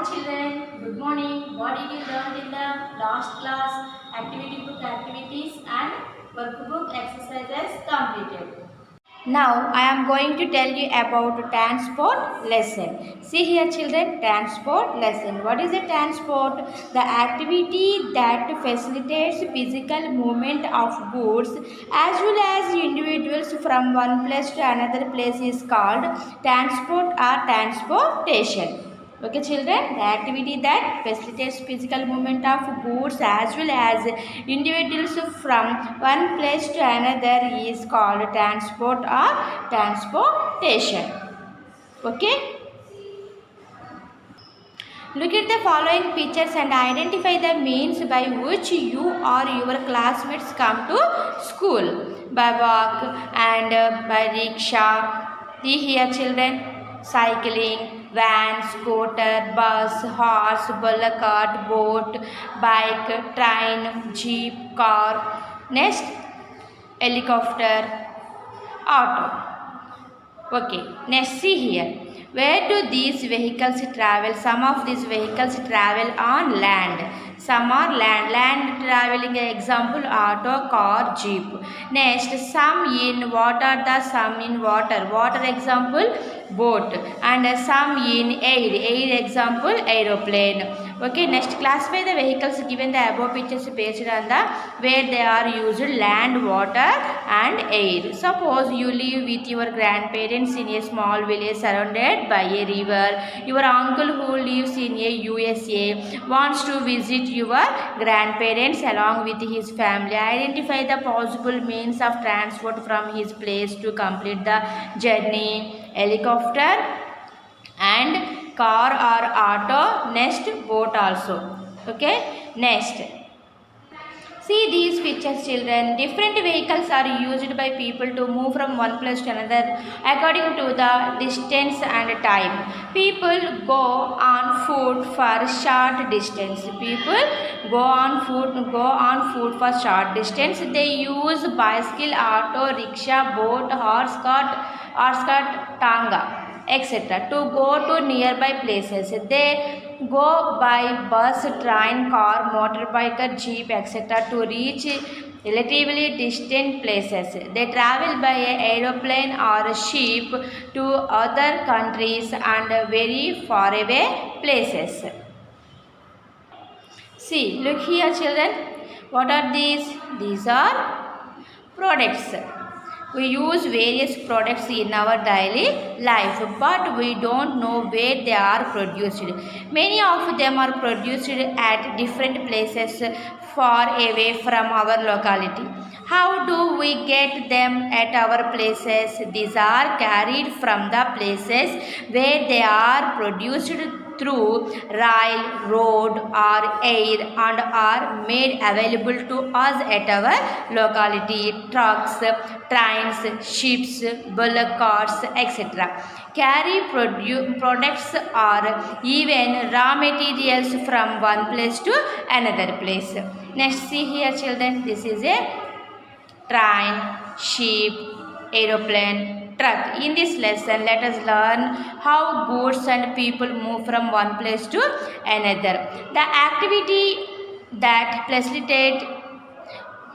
children, good morning. What did you learn in the last class? Activity book activities and workbook exercises completed. Now I am going to tell you about transport lesson. See here children, transport lesson. What is a transport? The activity that facilitates physical movement of goods as well as individuals from one place to another place is called transport or transportation. Okay children, the activity that facilitates physical movement of goods as well as individuals from one place to another is called transport or transportation. Okay. Look at the following pictures and identify the means by which you or your classmates come to school. By walk and by rickshaw. See here children, cycling, van, scooter, bus, horse, bullock cart, boat, bike, train, jeep, car. Next, helicopter, auto. Okay, next see here. Where do these vehicles travel? Some of these vehicles travel on land. Some are land. Land traveling example auto, car, jeep. Next, some in water. The some in water. Water example boat. And some in air. Air example aeroplane. Okay, next classify the vehicles given the above pictures based on the where they are used land, water and air. Suppose you live with your grandparents in a small village surrounded by a river. Your uncle who lives in a USA wants to visit your grandparents along with his family. Identify the possible means of transport from his place to complete the journey. Helicopter and car or auto. Next, boat also. Okay, next. See these pictures children. Different vehicles are used by people to move from one place to another according to the distance and time. People go on foot for short distance. People go on foot for short distance. They use bicycle, auto, rickshaw, boat, horse cart, tanga, etc. to go to nearby places. They go by bus, train, car, motorbike, jeep, etc. to reach relatively distant places. They travel by aeroplane or ship to other countries and very far away places. See, look here children. What are these? These are products. We use various products in our daily life, but we don't know where they are produced. Many of them are produced at different places far away from our locality. How do we get them at our places? These are carried from the places where they are produced through rail, road or air and are made available to us at our locality. Trucks, trains, ships, bullock carts, etc. carry products or even raw materials from one place to another place. Next see here children, this is a train, ship, aeroplane, truck. In this lesson, let us learn how goods and people move from one place to another. The activity that facilitates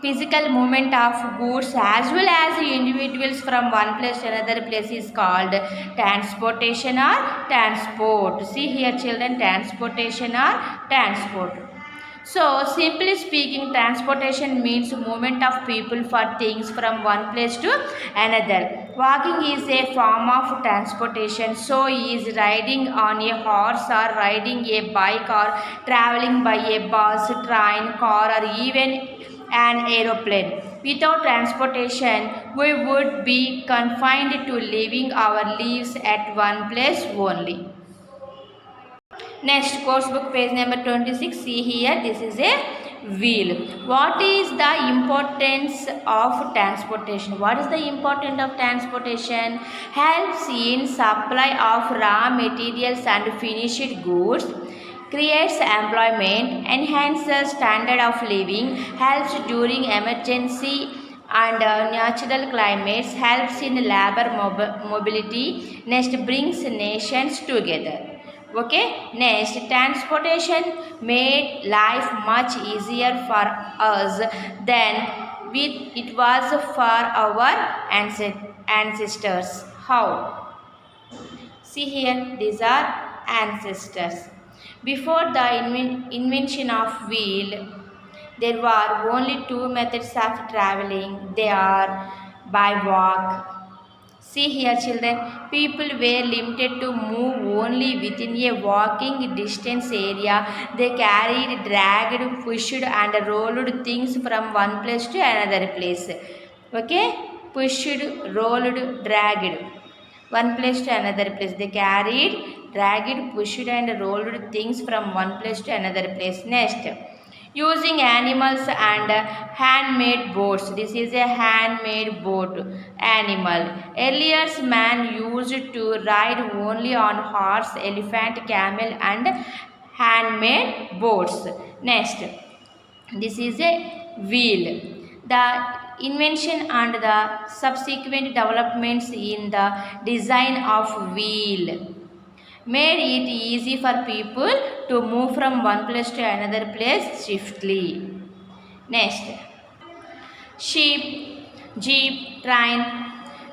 physical movement of goods as well as individuals from one place to another place is called transportation or transport. See here children, transportation or transport. So, simply speaking, transportation means movement of people for things from one place to another. Walking is a form of transportation. So is riding on a horse or riding a bike or traveling by a bus, train, car or even an aeroplane. Without transportation, we would be confined to living our lives at one place only. Next, course book page number 26. See here, this is a wheel. What is the importance of transportation? What is the importance of transportation? Helps in supply of raw materials and finished goods, creates employment, enhances standard of living, helps during emergency and natural climates, helps in labor mobility. Next, brings nations together. Okay, next, transportation made life much easier for us than it was for our ancestors. How? See here, these are ancestors. Before the invention of wheel, there were only two methods of traveling. They are by walk. See here, children, people were limited to move only within a walking distance area. They carried, dragged, pushed, and rolled things from one place to another place. Okay? Pushed, rolled, dragged. One place to another place. They carried, dragged, pushed, and rolled things from one place to another place. Next, using animals and handmade boats. This is a handmade boat animal. Earlier, man used to ride only on horse, elephant, camel, and handmade boats. Next, this is a wheel. The invention and the subsequent developments in the design of wheel made it easy for people to move from one place to another place swiftly. Next, ship, jeep, train,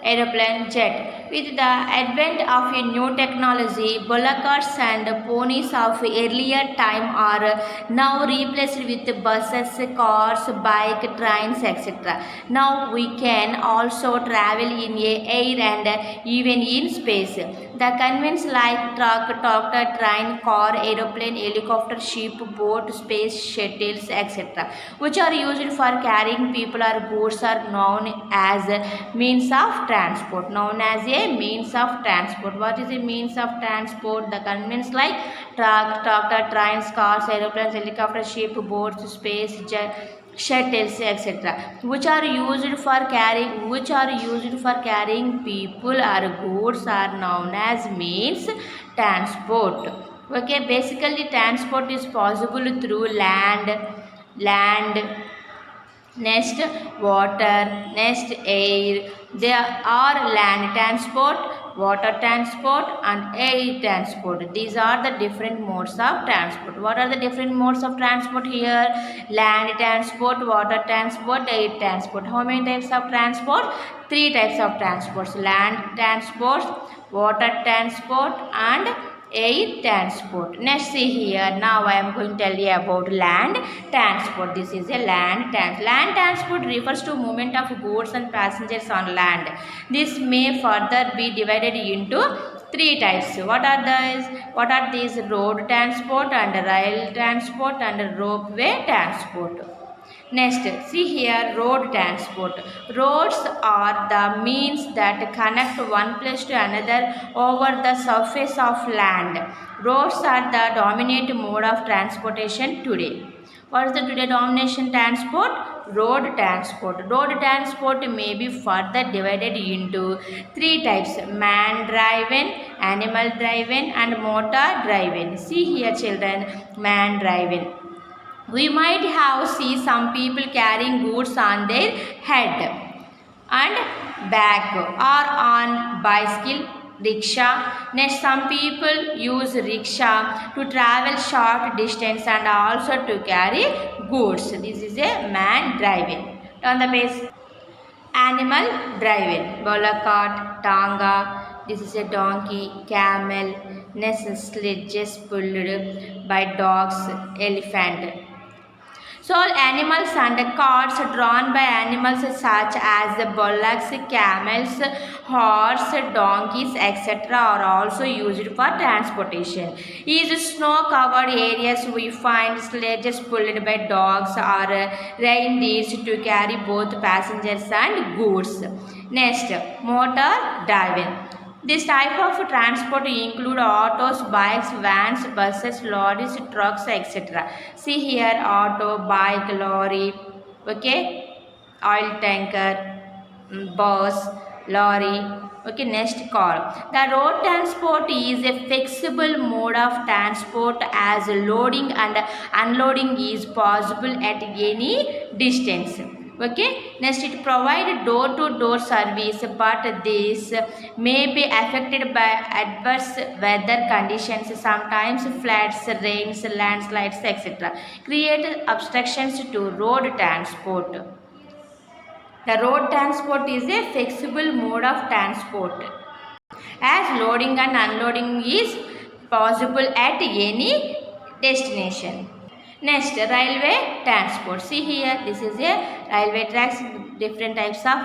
aeroplane, jet. With the advent of a new technology, bullock carts and ponies of earlier time are now replaced with buses, cars, bike, trains, etc. Now we can also travel in air and even in space. The convenience like truck, tractor, train, car, aeroplane, helicopter, ship, boat, space shuttles, etc., which are used for carrying people or goods, are known as means of transport. Known as a means of transport. What is a means of transport? The convenience like truck, tractor, trains, cars, aeroplanes, helicopter, ship, boats, space, shuttles, etc., which are used for carrying people or goods, are known as means transport. Okay, basically transport is possible through land, next water, next air. There are land transport, water transport, and air transport. These are the different modes of transport. What are the different modes of transport here? Land transport, water transport, air transport. How many types of transport? Three types of transports: land transport, water transport, and air transport. Next, see here, now I am going to tell you about land transport. This is a land transport refers to movement of goods and passengers on land. This may further be divided into three types. What are these? Road transport and rail transport and ropeway transport. Next, see here, road transport. Roads are the means that connect one place to another over the surface of land. Roads are the dominant mode of transportation today. What is the today domination transport? Road transport. Road transport may be further divided into three types: man-driven, animal-driven, and motor-driven. See here, children, man-driven. We might have seen some people carrying goods on their head and back or on bicycle, rickshaw. Next, some people use rickshaw to travel short distance and also to carry goods. This is a man driving. On the page, animal driving. Bullock cart, tanga. This is a donkey, camel. Next, sledges pulled by dogs, elephant. So animals and carts drawn by animals such as the bullocks, camels, horse, donkeys, etc. are also used for transportation. In snow-covered areas, we find sledges pulled by dogs or reindeers to carry both passengers and goods. Next, motor driving. This type of transport include autos, bikes, vans, buses, lorries, trucks, etc. See here, auto, bike, lorry, okay, oil tanker, bus, lorry, okay. Next, car. The road transport is a flexible mode of transport as loading and unloading is possible at any distance. Okay, next it provide door-to-door service, but this may be affected by adverse weather conditions, sometimes floods, rains, landslides, etc. Create obstructions to road transport. The road transport is a flexible mode of transport, as loading and unloading is possible at any destination. Next, railway transport. See here, this is a railway tracks, different types of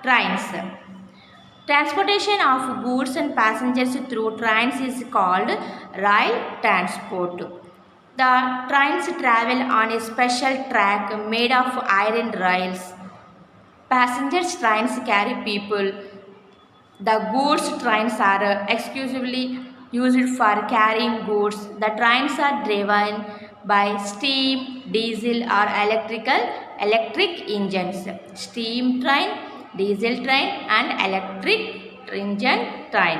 trains. Transportation of goods and passengers through trains is called rail transport. The trains travel on a special track made of iron rails. Passengers trains carry people. The goods trains are exclusively used for carrying goods. The trains are driven by steam, diesel or electric engines. Steam train, diesel train and electric engine train.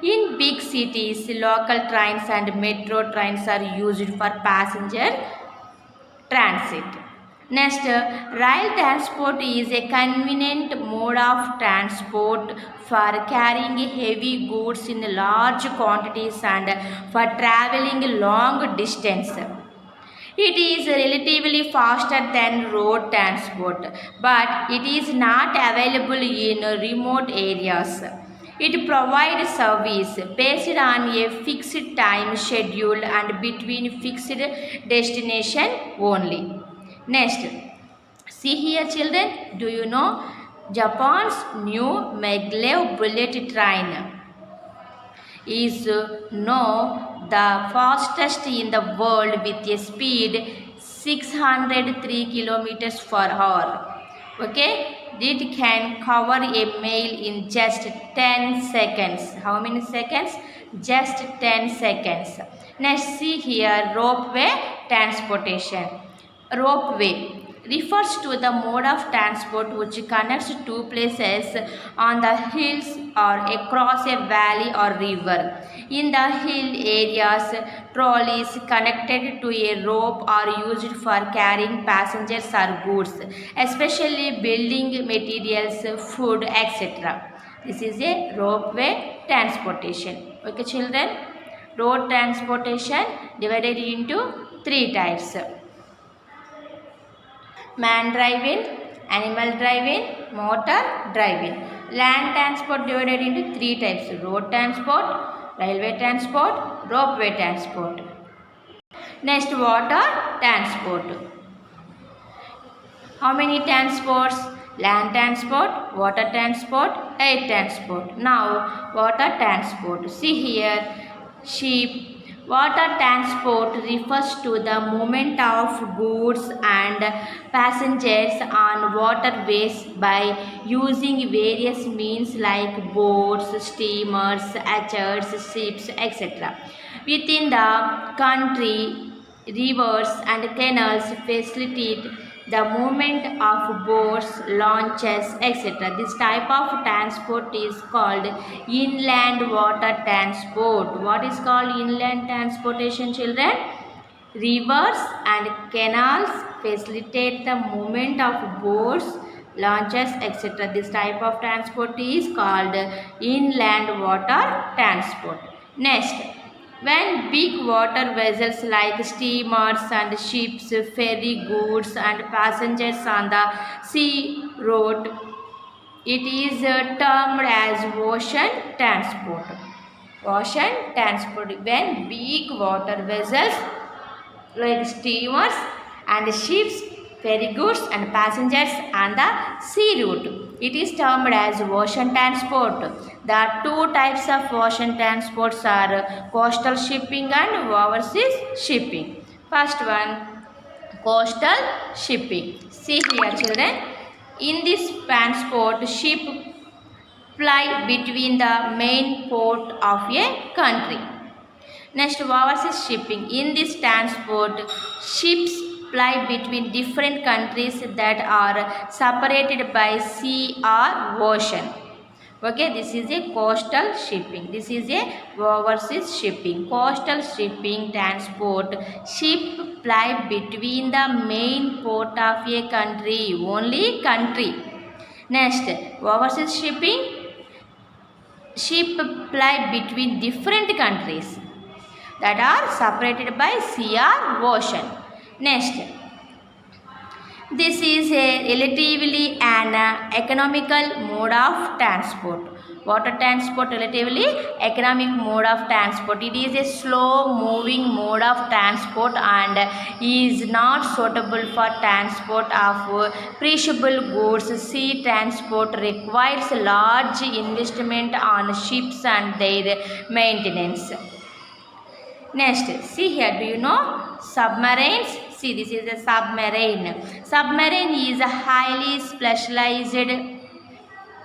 In big cities, local trains and metro trains are used for passenger transit. Next, rail transport is a convenient mode of transport for carrying heavy goods in large quantities and for traveling long distance. It is relatively faster than road transport, but it is not available in remote areas. It provides service based on a fixed time schedule and between fixed destination only. Next, see here children, do you know Japan's new maglev bullet train is now the fastest in the world with a speed 603 kilometers per hour. Okay, it can cover a mile in just 10 seconds. How many seconds? Just 10 seconds. Next, see here ropeway transportation. Ropeway refers to the mode of transport which connects two places on the hills or across a valley or river. In the hill areas, trolleys connected to a rope are used for carrying passengers or goods, especially building materials, food, etc. This is a ropeway transportation. Okay, children? Road transportation divided into three types: man driving, animal driving, motor driving. Land transport divided into three types: road transport, railway transport, ropeway transport. Next, water transport. How many transports? Land transport, water transport, air transport. Now, water transport. See here, ship. Water transport refers to the movement of goods and passengers on waterways by using various means like boats, steamers, archers, ships, etc. Within the country, rivers and canals facilitate the movement of boats, launches, etc. This type of transport is called inland water transport. What is called inland transportation, children? Rivers and canals facilitate the movement of boats, launches, etc. This type of transport is called inland water transport. Next, when big water vessels like steamers and ships ferry goods and passengers on the sea road, it is termed as ocean transport. Ocean transport. When big water vessels like steamers and ships ferry goods and passengers on the sea route, it is termed as ocean transport. The two types of ocean transports are coastal shipping and overseas shipping. First one, coastal shipping. See here children, in this transport, ship ply between the main port of a country. Next, overseas shipping. In this transport, ships ply between different countries that are separated by sea or ocean. Okay, this is a coastal shipping. This is a overseas shipping. Coastal shipping transport ship ply between the main port of a country, only country. Next, overseas shipping ship ply between different countries that are separated by sea or ocean. Next, this is a relatively an economical mode of transport. Water transport relatively economic mode of transport. It is a slow moving mode of transport and is not suitable for transport of perishable goods. Sea transport requires large investment on ships and their maintenance. Next, see here, do you know submarines? See, this is a submarine. Submarine is a highly specialized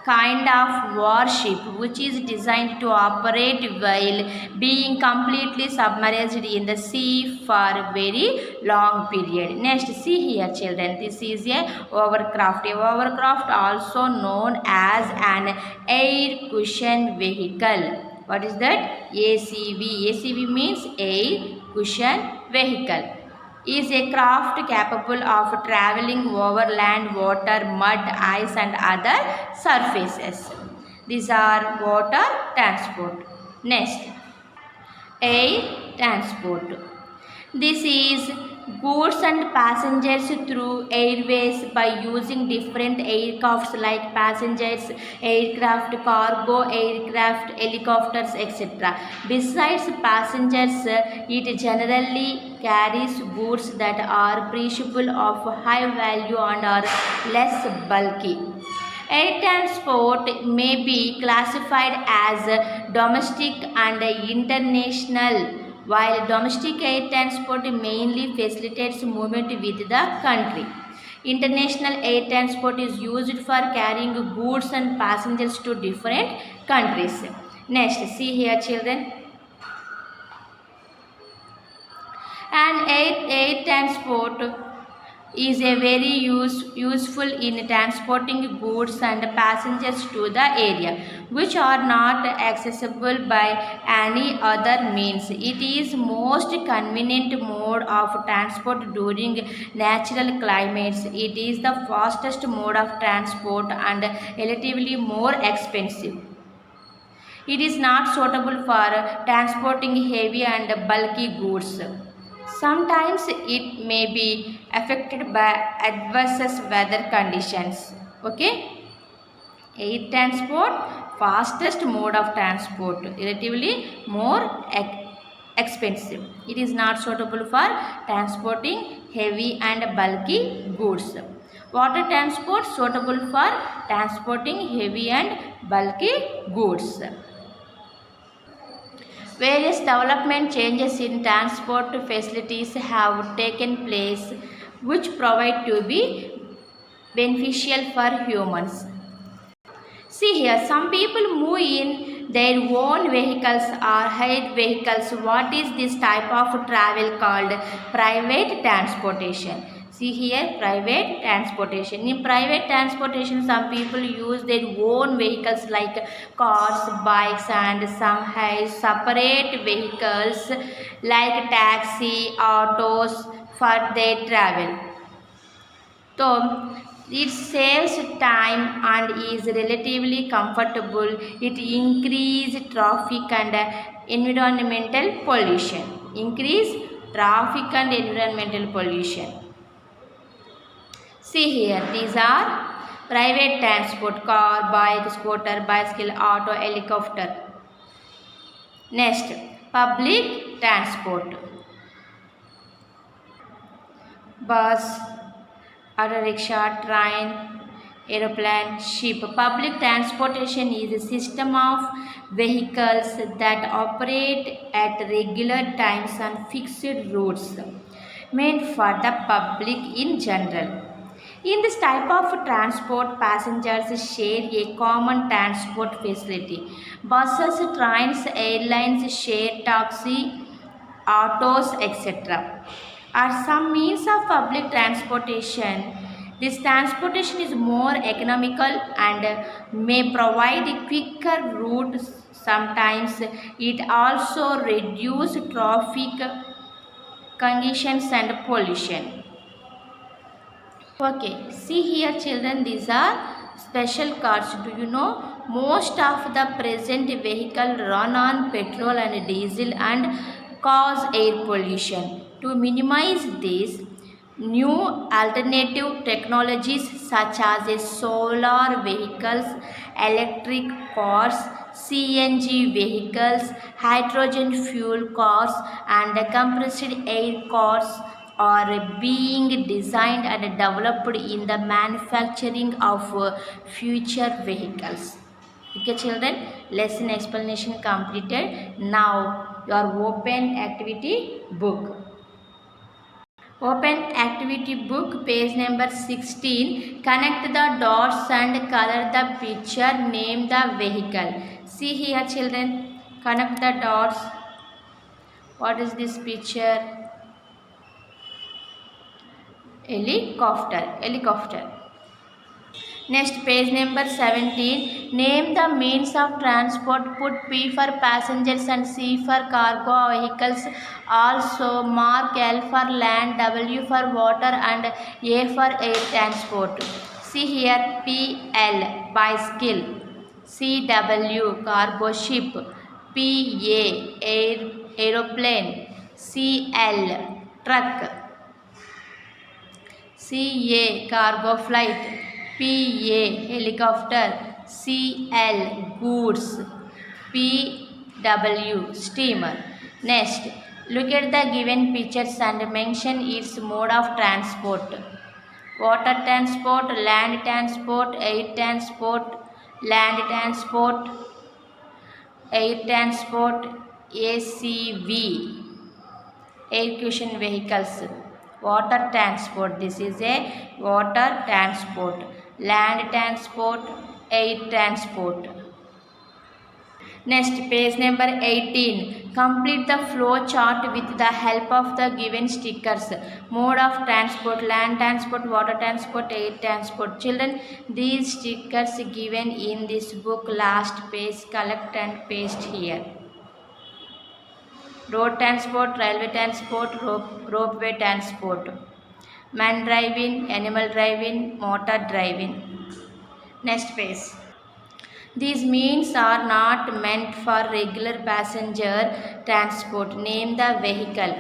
kind of warship which is designed to operate while being completely submerged in the sea for a very long period. Next, see here children, this is a overcraft. A overcraft also known as an air cushion vehicle. What is that? ACV. ACV means air cushion vehicle. Is a craft capable of traveling over land, water, mud, ice and other surfaces. These are water transport. Next, air transport. This is goods and passengers through airways by using different aircrafts like passengers, aircraft, cargo, aircraft, helicopters, etc. Besides passengers, it generally carries goods that are perishable of high value and are less bulky. Air transport may be classified as domestic and international, while domestic air transport mainly facilitates movement with the country. International air transport is used for carrying goods and passengers to different countries. Next, see here children. And air transport is a very useful in transporting goods and passengers to the area which are not accessible by any other means. It is most convenient mode of transport during natural climates. It is the fastest mode of transport and relatively more expensive. It is not suitable for transporting heavy and bulky goods. Sometimes it may be affected by adverse weather conditions. Okay? Air transport, fastest mode of transport, relatively more expensive. It is not suitable for transporting heavy and bulky goods. Water transport suitable for transporting heavy and bulky goods. Various development changes in transport facilities have taken place which provide to be beneficial for humans. See here, some people move in their own vehicles or hired vehicles. What is this type of travel called? Private transportation. See here, private transportation. In private transportation, some people use their own vehicles like cars, bikes and some have separate vehicles like taxi, autos for their travel. So, it saves time and is relatively comfortable. It increases traffic and environmental pollution. Increase traffic and environmental pollution. See here, these are private transport, car, bike, scooter, bicycle, auto, helicopter. Next, public transport. Bus, auto rickshaw, train, aeroplane, ship. Public transportation is a system of vehicles that operate at regular times on fixed routes meant for the public in general. In this type of transport, passengers share a common transport facility. Buses, trains, airlines share taxi, autos, etc. are some means of public transportation This transportation is more economical and may provide a quicker route. Sometimes it also reduces traffic congestions and pollution. Okay, see here children, these are special cars. Do you know most of the present vehicle run on petrol and diesel and cause air pollution. To minimize this, new alternative technologies such as solar vehicles, electric cars, CNG vehicles, hydrogen fuel cars and compressed air cars are being designed and developed in the manufacturing of future vehicles. Okay children, lesson explanation completed. Now your open activity book. Open activity book, page number 16. Connect the dots and color the picture. Name the vehicle. See here children, connect the dots. What is this picture? Helicopter. Next, page number 17. Name the means of transport. Put P for passengers and C for cargo vehicles. Also mark L for land, W for water and A for air transport. See here PL bicycle, CW cargo ship, PA aeroplane, CL truck, CA cargo flight, PA helicopter, CL goods, PW steamer. Next, look at the given pictures and mention its mode of transport. Water transport, land transport, air transport, land transport, air transport, ACV, air cushion vehicles. Water transport, this is a water transport. Land transport, air transport. Next, page number 18. Complete the flow chart with the help of the given stickers. Mode of transport, land transport, water transport, air transport. Children, these stickers given in this book, last page, collect and paste here. Road transport, railway transport, ropeway transport. Man driving, animal driving, motor driving. Next page. These means are not meant for regular passenger transport. Name the vehicle.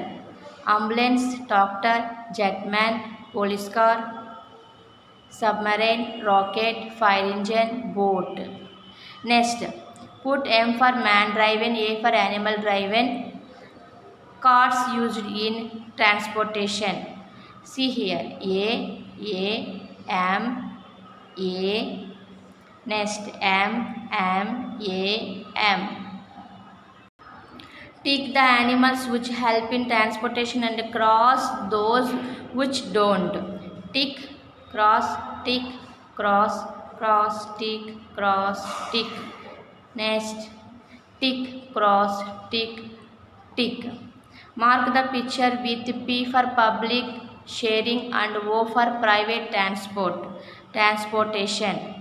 Ambulance, tractor, jetman, police car, submarine, rocket, fire engine, boat. Next, put M for man driven, A for animal driven. Cars used in transportation. See here M, A. Next M. Tick the animals which help in transportation and cross those which don't. Tick, cross, tick, cross, cross, tick, cross, tick. Next, tick, cross, tick, tick. Mark the picture with P for public sharing and O for private transportation.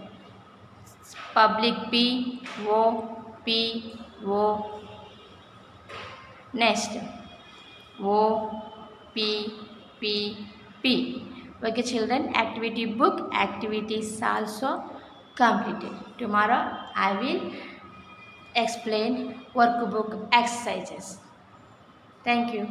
Public P, O. Next, O, P. Okay children, activity book, activities also completed. Tomorrow I will explain workbook exercises. Thank you.